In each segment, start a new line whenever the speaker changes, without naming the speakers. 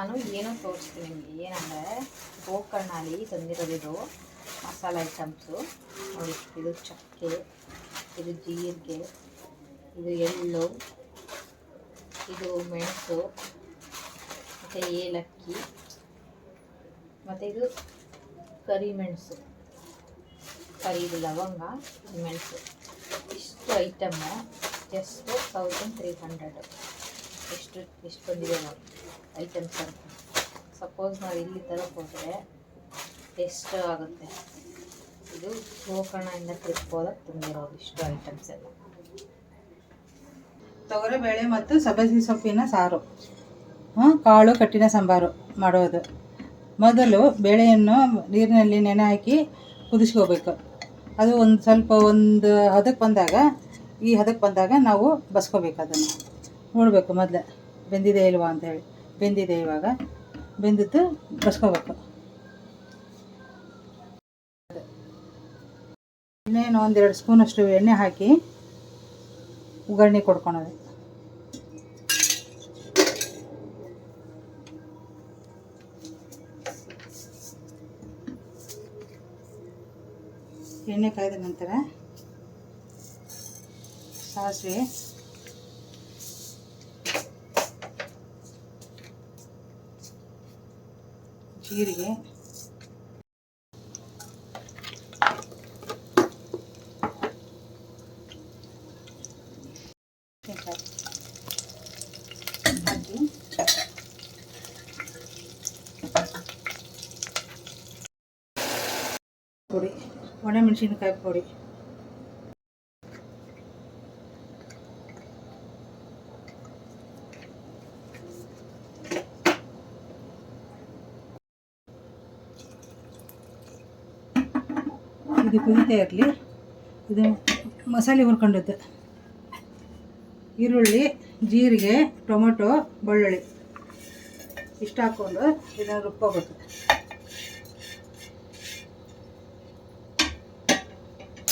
ನಾನು ಏನೋ ತೋರಿಸ್ತೀನಿ ನಿಮಗೆ. ಏನಂದರೆ ಗೋಕರ್ಣಲ್ಲಿ ತಂದಿರೋದು ಮಸಾಲೆ ಐಟಮ್ಸು ನೋಡಿ. ಇದು ಚಕ್ಕೆ, ಇದು ಜೀರಿಗೆ, ಇದು ಎಳ್ಳು, ಇದು ಮೆಣಸು, ಮತ್ತು ಏಲಕ್ಕಿ, ಮತ್ತು ಇದು ಕರಿಮೆಣಸು, ಇದು ಲವಂಗ, ಮೆಣಸು. ಇಷ್ಟು ಐಟಮ್ಮು ಜಸ್ಟ್ 1300. ಎಷ್ಟು ಬಂದಿದೆ ನೋಡಿ ಐಟಮ್ಸ್ ಅಂತ. ಸಪೋಸ್ ನಾವು ಇಲ್ಲಿ ತರಕ್ಕೆ ಹೋದರೆ ಎಷ್ಟು ಆಗುತ್ತೆ? ಇದು ಗೋಕರ್ಣದಿಂದ ಟ್ರಿಪ್ ಹೋದಾಗ ತಂದಿರೋದು ಇಷ್ಟು ಐಟಮ್ಸ್ ಎಲ್ಲ.
ತೊಗರಿಬೇಳೆ ಮತ್ತು ಸಬ್ಬಸಿಗೆ ಸೊಪ್ಪಿನ ಸಾರು, ಕಾಳು ಕಟ್ಟಿನ ಸಾಂಬಾರು ಮಾಡೋದು. ಮೊದಲು ಬೇಳೆಯನ್ನು ನೀರಿನಲ್ಲಿ ನೆನೆ ಹಾಕಿ ಕುದಿಸ್ಕೋಬೇಕು. ಅದು ಒಂದು ಹದಕ್ಕೆ ಬಂದಾಗ ನಾವು ಬಸ್ಕೋಬೇಕು. ಅದನ್ನು ನೋಡಬೇಕು ಮೊದಲೇ ಬೆಂದಿದೆ ಇಲ್ವಾ ಅಂತೇಳಿ. ಬೆಂದಿದೆ, ಇವಾಗ ಬೆಂದಿದ್ದು ಬಸ್ಕೋಬೇಕು. ಇನ್ನೇನು 1-2 ಸ್ಪೂನಷ್ಟು ಎಣ್ಣೆ ಹಾಕಿ ಒಗ್ಗರಣೆ ಕೊಡ್ಕೊಳೋದು. ಎಣ್ಣೆ ಕಾಯ್ದ ನಂತರ ಸಾಸಿವೆ, ಜೀರಿಗೆ, ಹಾಕಿ ಪುಡಿ, ಒಣಮೆಣಸಿನಕಾಯಿ ಪುಡಿ, ಇದು ಕುದೀತಾ ಇರಲಿ. ಇದು ಮಸಾಲೆ ಹುರ್ಕೊಂಡದ್ದು ಈರುಳ್ಳಿ, ಜೀರಿಗೆ, ಟೊಮೊಟೊ, ಬೆಳ್ಳುಳ್ಳಿ ಇಷ್ಟು ಹಾಕ್ಕೊಂಡು ಇದನ್ನು ರುಬ್ಕೋಬೇಕು.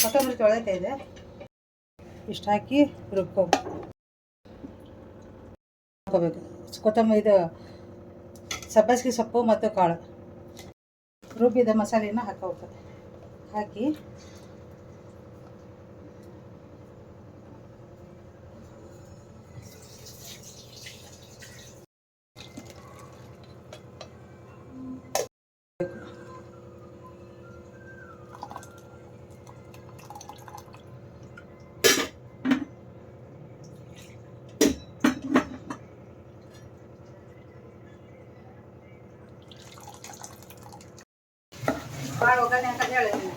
ಕೊತ್ತಂಬರಿ ತೊಳೆತಾ ಇದೆ, ಇಷ್ಟು ಹಾಕಿ ರುಬ್ಕೋಬೇಕು. ಕೊತ್ತಂಬರಿ, ಇದು ಸಬ್ಬಸಿಗೆ ಸೊಪ್ಪು ಮತ್ತು ಕಾಳು ರುಬ್ಬಿದ ಮಸಾಲೆನ ಹಾಕೋಬೇಕು. ಹಾಕಿ ಭಾಳ ಒಗ್ಗರಣೆ ಹಾಕೋದು ಹೇಳಿದ್ದೀನಿ.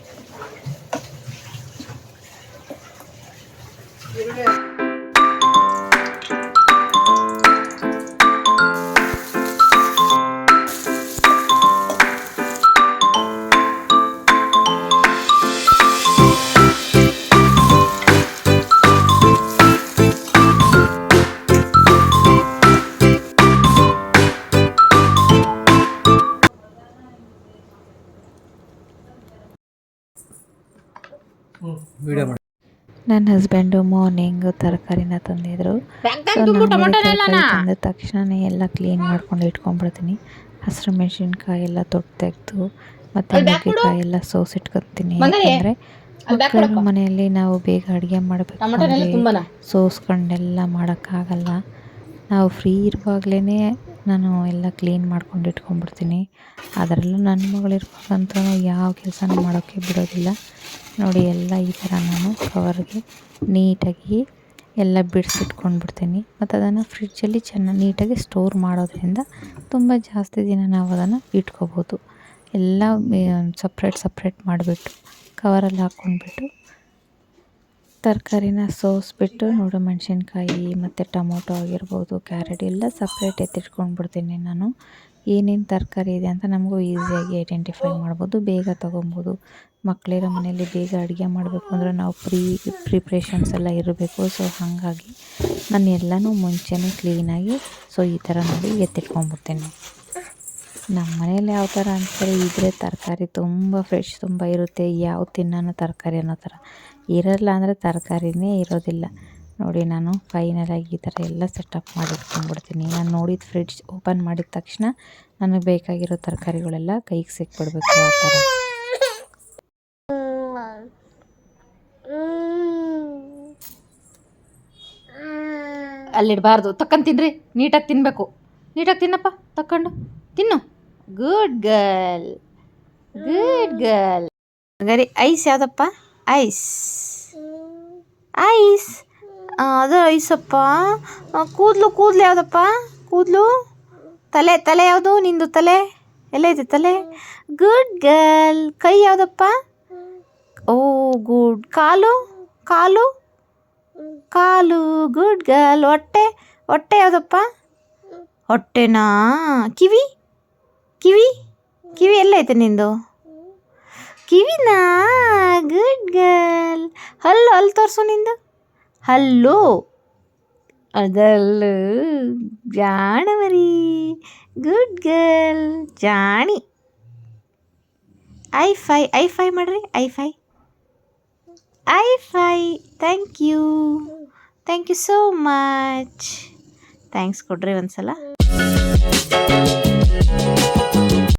ಈರುಳ್ಳಿ
ನನ್ನ ಹಸ್ಬೆಂಡು ಮಾರ್ನಿಂಗ್ ತರಕಾರಿನ ತಂದಿದ್ರು. ತಂದ ತಕ್ಷಣ ಎಲ್ಲ ಕ್ಲೀನ್ ಮಾಡ್ಕೊಂಡು ಇಟ್ಕೊಂಡ್ಬಿಡ್ತೀನಿ. ಹಸಿರು ಮೆಣಸಿನ್ಕಾಯಿ ಎಲ್ಲ ತೊಟ್ಟು ತೆಗೆದು ಮತ್ತು ನುಗ್ಗೆಕಾಯಿ ಎಲ್ಲ ಸೋಸಿಟ್ಕೊತೀನಿ. ಯಾಕಂದರೆ ಮಕ್ಕಳ ಮನೆಯಲ್ಲಿ ನಾವು ಬೇಗ ಅಡುಗೆ ಮಾಡಬೇಕು, ಸೋಸ್ಕೊಂಡೆಲ್ಲ ಮಾಡೋಕ್ಕಾಗಲ್ಲ. ನಾವು ಫ್ರೀ ಇರುವಾಗಲೇ ನಾನು ಎಲ್ಲ ಕ್ಲೀನ್ ಮಾಡ್ಕೊಂಡು ಇಟ್ಕೊಂಡ್ಬಿಡ್ತೀನಿ. ಅದರಲ್ಲೂ ನನ್ನ ಮಗಳಿರುವಾಗಂತೂ ಯಾವ ಕೆಲಸನೂ ಮಾಡೋಕ್ಕೆ ಬಿಡೋದಿಲ್ಲ. ನೋಡಿ, ಎಲ್ಲ ಈ ಥರ ನಾನು ಕವರ್ಗೆ ನೀಟಾಗಿ ಎಲ್ಲ ಬಿಡಿಸಿಟ್ಕೊಂಡ್ಬಿಡ್ತೀನಿ. ಮತ್ತು ಅದನ್ನು ಫ್ರಿಡ್ಜಲ್ಲಿ ನೀಟಾಗಿ ಸ್ಟೋರ್ ಮಾಡೋದ್ರಿಂದ ತುಂಬ ಜಾಸ್ತಿ ದಿನ ನಾವು ಅದನ್ನು ಇಟ್ಕೋಬೋದು. ಎಲ್ಲ ಸಪ್ರೇಟ್ ಮಾಡಿಬಿಟ್ಟು ಕವರಲ್ಲಿ ಹಾಕ್ಕೊಂಡ್ಬಿಟ್ಟು ತರಕಾರಿನ ಸೋಸಿಬಿಟ್ಟು ನೋಡು, ಮೆಣಸಿನ್ಕಾಯಿ ಮತ್ತು ಟೊಮೊಟೊ ಆಗಿರ್ಬೋದು, ಕ್ಯಾರೆಟ್ ಎಲ್ಲ ಸಪ್ರೇಟ್ ಎತ್ತಿಟ್ಕೊಂಡ್ಬಿಡ್ತೀನಿ ನಾನು. ಏನೇನು ತರಕಾರಿ ಇದೆ ಅಂತ ನಮಗೂ ಈಸಿಯಾಗಿ ಐಡೆಂಟಿಫೈ ಮಾಡ್ಬೋದು, ಬೇಗ ತೊಗೊಬೋದು. ಮಕ್ಕಳಿರೋ ಮನೆಯಲ್ಲಿ ಬೇಗ ಅಡುಗೆ ಮಾಡಬೇಕು ಅಂದರೆ ನಾವು ಪ್ರಿಪ್ರೇಷನ್ಸ್ ಎಲ್ಲ ಇರಬೇಕು. ಸೊ ಹಾಗಾಗಿ ನಾನು ಎಲ್ಲನೂ ಮುಂಚೆನೇ ಕ್ಲೀನಾಗಿ ಈ ಥರ ನೋಡಿ ಎತ್ತಿಟ್ಕೊಂಡ್ಬಿಡ್ತೀನಿ. ನಮ್ಮ ಮನೇಲಿ ಯಾವ ಥರ ಅಂತಾರೆ ಇದ್ದರೆ ತರಕಾರಿ ತುಂಬ ಫ್ರೆಶ್ ತುಂಬ ಇರುತ್ತೆ, ಯಾವ ತಿನ್ನೋಣ ತರಕಾರಿ ಅನ್ನೋ ಥರ. ಇರಲ್ಲ ಅಂದರೆ ತರಕಾರಿನೇ ಇರೋದಿಲ್ಲ ನೋಡಿ ನಾನು ಫೈನಲಾಗಿ ಈ ಥರ ಎಲ್ಲ ಸೆಟಪ್ ಮಾಡಿ ಇಟ್ಕೊಂಡ್ಬಿಡ್ತೀನಿ. ನಾನು ನೋಡಿದ ಫ್ರಿಡ್ಜ್ ಓಪನ್ ಮಾಡಿದ ತಕ್ಷಣ ನನಗೆ ಬೇಕಾಗಿರೋ ತರಕಾರಿಗಳೆಲ್ಲ ಕೈಗೆ ಸಿಕ್ಬಿಡ್ಬೇಕು ಆ ಥರ.
ಅಲ್ಲಿಡಬಾರ್ದು, ತಕ್ಕಂಡು ತಿನ್ನಿರಿ, ನೀಟಾಗಿ ತಿನ್ನಬೇಕು. ನೀಟಾಗಿ ತಿನ್ನಪ್ಪ, ತಕ್ಕೊಂಡು ತಿನ್ನು. Good girl, good girl. ಗರಿ ಐಸ್ ಯಾವುದಪ್ಪ? ಐಸ್ ಐಸ್, ಅದು ಐಸಪ್ಪ. ಕೂದಲು ಯಾವುದಪ್ಪ? ಕೂದಲು ತಲೆ ಯಾವುದು ನಿಂದು? ತಲೆ ಎಲ್ಲೈತೆ ತಲೆ? Good girl. ಕೈ ಯಾವುದಪ್ಪ? ಓ ಗುಡ್. ಕಾಲು ಗುಡ್ ಗರ್ಲ್. ಹೊಟ್ಟೆ ಯಾವುದಪ್ಪ? ಹೊಟ್ಟೆನಾ? ಕಿವಿ ಎಲ್ಲೈತೆ ನಿಂದು? ಕಿವಿನಾ? Good girl. ಹಲ್ಲು ತೋರಿಸು ನಿಂದು. ಹಲ್ಲು ಅದಲ್ಲು ಜಾಣಮರಿ. ಗುಡ್ ಗರ್ಲ್, ಜಾಣಿ. ಐ ಫೈ ಮಾಡ್ರಿ. High five. Thank you so much. Thanks ಕೊಡ್ರಿ ಒಂದ್ಸಲ.